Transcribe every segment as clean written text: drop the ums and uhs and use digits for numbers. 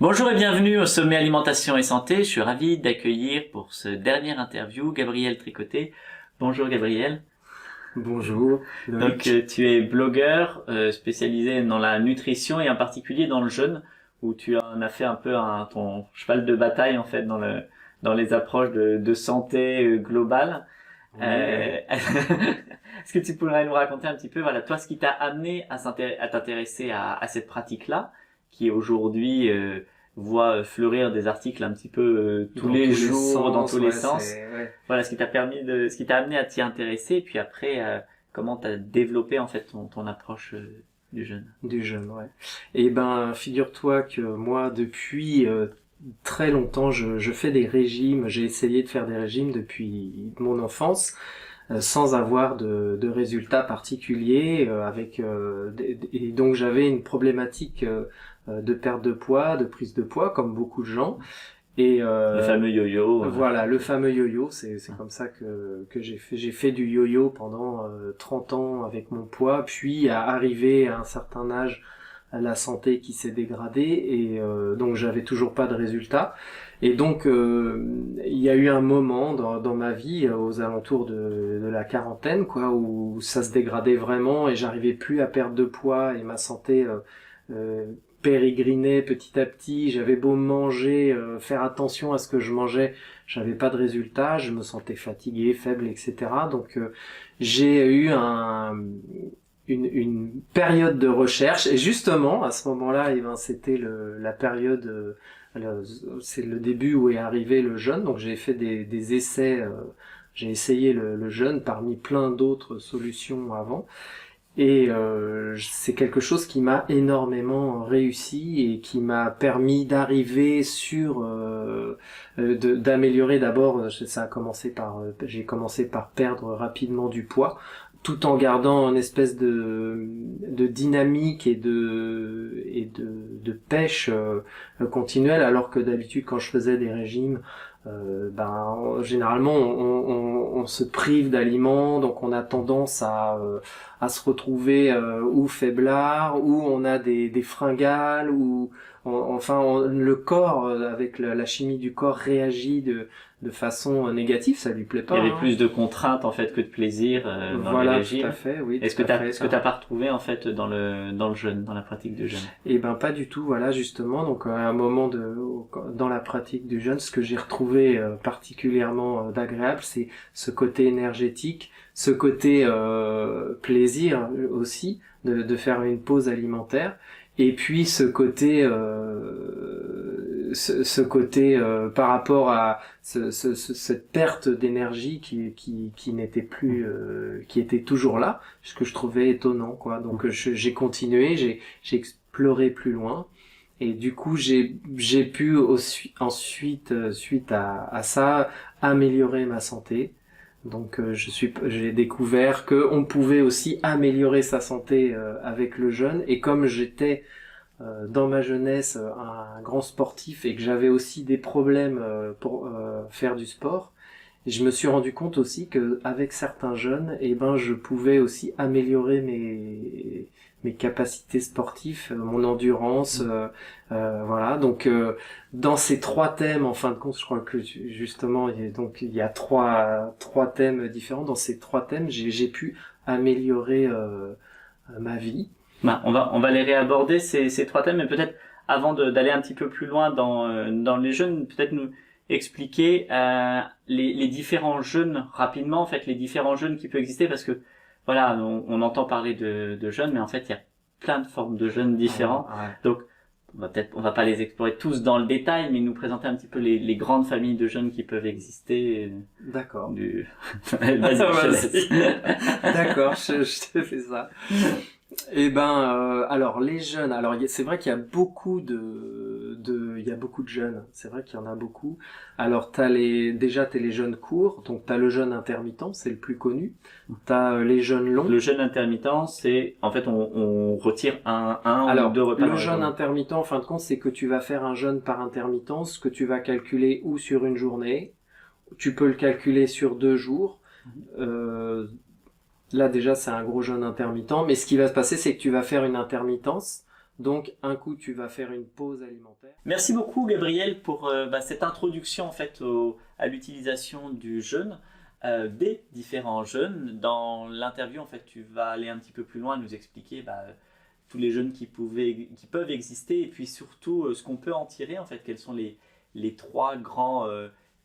Bonjour et bienvenue au Sommet Alimentation et Santé. Je suis ravi d'accueillir pour ce dernier interview Gabriel Tricoté. Bonjour Gabriel. Bonjour. Donc tu es blogueur spécialisé dans la nutrition et en particulier dans le jeûne, où tu en as fait un peu ton cheval de bataille en fait dans les approches de santé globale. Oui. Est-ce que tu pourrais nous raconter un petit peu, voilà, toi, ce qui t'a amené à t'intéresser à cette pratique-là, qui aujourd'hui voit fleurir des articles un petit peu tous Dans les tous les jours, dans sens, tous les ouais, sens. ouais. Voilà, ce qui t'a amené à t'y intéresser, et puis après, comment t'as développé en fait ton approche du jeûne. Du jeûne, ouais. Et ben, figure-toi que moi, depuis très longtemps, je fais des régimes. J'ai essayé de faire des régimes depuis mon enfance, sans avoir de résultats particuliers. Et donc j'avais une problématique de perte de poids, de prise de poids, comme beaucoup de gens. Et Le fameux yo-yo. voilà, le fameux yo-yo, c'est comme ça que j'ai fait du yo-yo pendant 30 ans avec mon poids, puis à arriver à un certain âge, la santé qui s'est dégradée et donc j'avais toujours pas de résultat. Et donc il y a eu un moment dans ma vie aux alentours de la quarantaine quoi où ça se dégradait vraiment et j'arrivais plus à perdre de poids et ma santé euh, pérégrinait petit à petit. J'avais beau manger, faire attention à ce que je mangeais, j'avais pas de résultat, je me sentais fatigué, faible, etc. Donc j'ai eu une période de recherche et justement à ce moment-là, eh ben c'était la période, c'est le début où est arrivé le jeûne. Donc j'ai fait des essais, j'ai essayé le jeûne parmi plein d'autres solutions avant. Et c'est quelque chose qui m'a énormément réussi et qui m'a permis d'arriver sur d'améliorer d'abord. Ça a commencé par j'ai commencé par perdre rapidement du poids, tout en gardant une espèce de dynamique et de pêche continuelle, alors que d'habitude quand je faisais des régimes généralement on se prive d'aliments, donc on a tendance à se retrouver ou faiblard, ou on a des fringales, ou le corps avec la chimie du corps réagit de façon négative, ça lui plaît Il y pas. avait Hein. plus de contraintes en fait que de plaisir dans les Voilà, tout à régimes. fait, oui, Est-ce tout que à fait. est-ce que t'as pas retrouvé en fait dans le jeûne, dans la pratique du jeûne? Et ben pas du tout, voilà justement. Donc à un moment dans la pratique du jeûne, ce que j'ai retrouvé particulièrement d'agréable, c'est ce côté énergétique, ce côté plaisir aussi de faire une pause alimentaire, et puis ce côté par rapport à cette perte d'énergie qui n'était plus qui était toujours là, ce que je trouvais étonnant quoi. Donc j'ai continué, j'ai exploré plus loin et du coup j'ai pu ensuite suite à ça améliorer ma santé. Donc j'ai découvert que on pouvait aussi améliorer sa santé avec le jeûne, et comme j'étais dans ma jeunesse un grand sportif et que j'avais aussi des problèmes pour faire du sport, je me suis rendu compte aussi que avec certains jeunes, eh ben je pouvais aussi améliorer mes capacités sportives, mon endurance, voilà. Donc dans ces trois thèmes, en fin de compte, je crois que justement il y a trois thèmes différents. Dans ces trois thèmes, j'ai pu améliorer ma vie. Bah, on va les réaborder ces trois thèmes, mais peut-être avant d'aller un petit peu plus loin dans les jeûnes, peut-être nous expliquer les différents jeûnes rapidement, en fait, les différents jeûnes qui peuvent exister, parce que voilà, on entend parler de jeûnes, mais en fait, il y a plein de formes de jeûnes différents. Ouais. Donc, on va pas les explorer tous dans le détail, mais nous présenter un petit peu les grandes familles de jeûnes qui peuvent exister. D'accord. Vas-y, je te laisse. D'accord, je te fais ça. Eh ben, alors les jeunes, alors c'est vrai qu'il y a beaucoup il y a beaucoup de jeunes. C'est vrai qu'il y en a beaucoup. Alors t'as les jeunes courts, donc t'as le jeûne intermittent, c'est le plus connu. T'as les jeûnes longs. Le jeûne intermittent, c'est en fait on retire un Alors, ou deux repas. le jeûne intermittent, en fin de compte, c'est que tu vas faire un jeûne par intermittence que tu vas calculer ou sur une journée, tu peux le calculer sur 2 jours. Là déjà c'est un gros jeûne intermittent, mais ce qui va se passer c'est que tu vas faire une intermittence Donc un coup tu vas faire une pause alimentaire. Merci beaucoup Gabriel pour cette introduction en fait à l'utilisation du jeûne, des différents jeûnes. Dans l'interview en fait tu vas aller un petit peu plus loin, nous expliquer tous les jeûnes qui peuvent exister et puis surtout ce qu'on peut en tirer en fait, quels sont les trois grands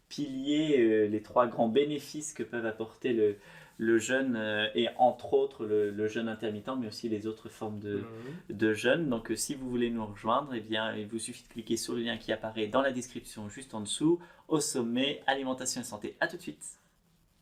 piliers, les trois grands bénéfices que peuvent apporter le jeûne et entre autres le jeûne intermittent, mais aussi les autres formes de jeûne. Donc si vous voulez nous rejoindre, eh bien, il vous suffit de cliquer sur le lien qui apparaît dans la description juste en dessous, au sommet, alimentation et santé. À tout de suite.